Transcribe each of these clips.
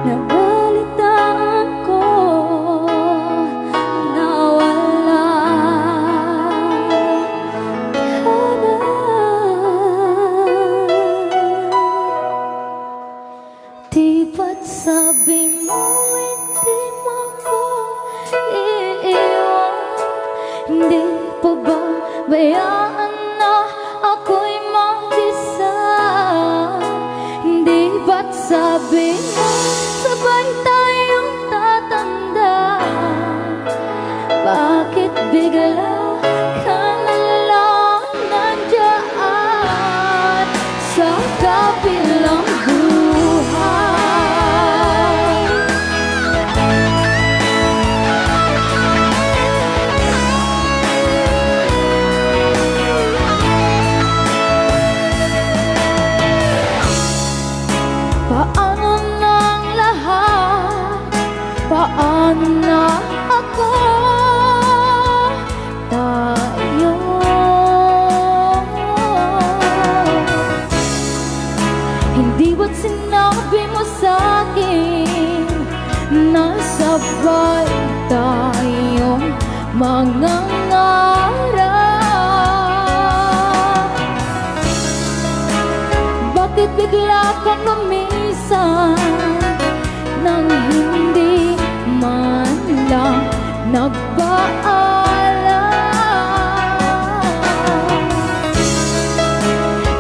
nabalitaan ko na wala ka na. Di ba't sabi mo hindi mo ko iiwan? Hindi pa ba bayaan na ako'y mag-isa? Hindi ba't sabi mo sabay tayong tatanda? Bakit bigla ka na lang nandiyan sa kabilang buhay? Paano ng lahat? Paano na ako? Tayo hindi ba't sinabi mo sa'kin na sabay tayong mangangarap? Bakit bigla kang lumisan nang hindi man lang nagpaalam?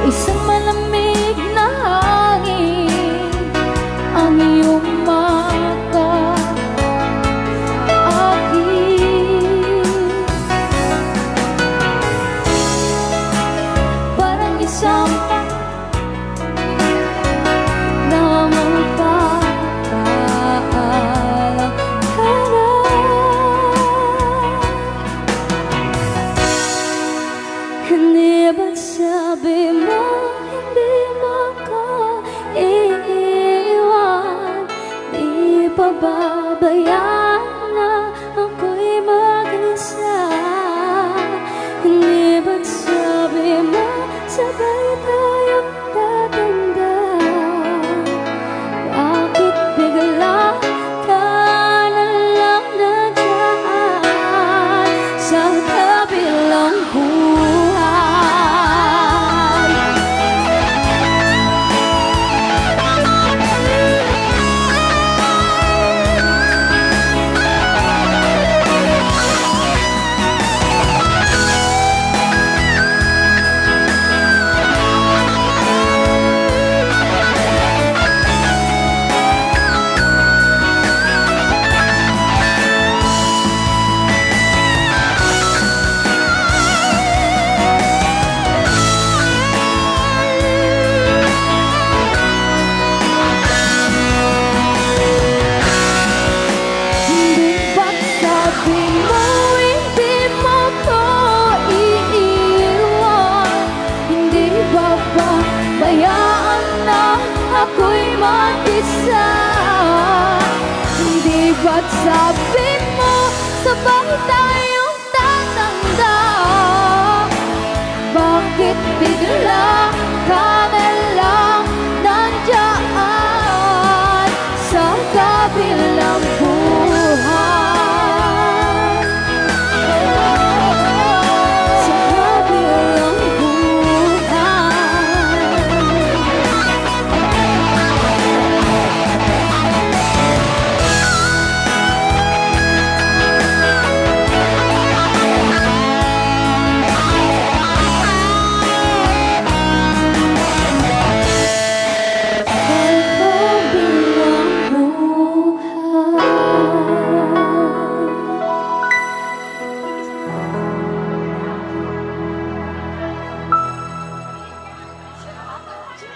Isang malamig na hangin ang iyong mata sa akin. Parang isang na magpapaalam ka na. Hindi ba't sabi mo hindi mo ko iiwan? Di pa ba bayaan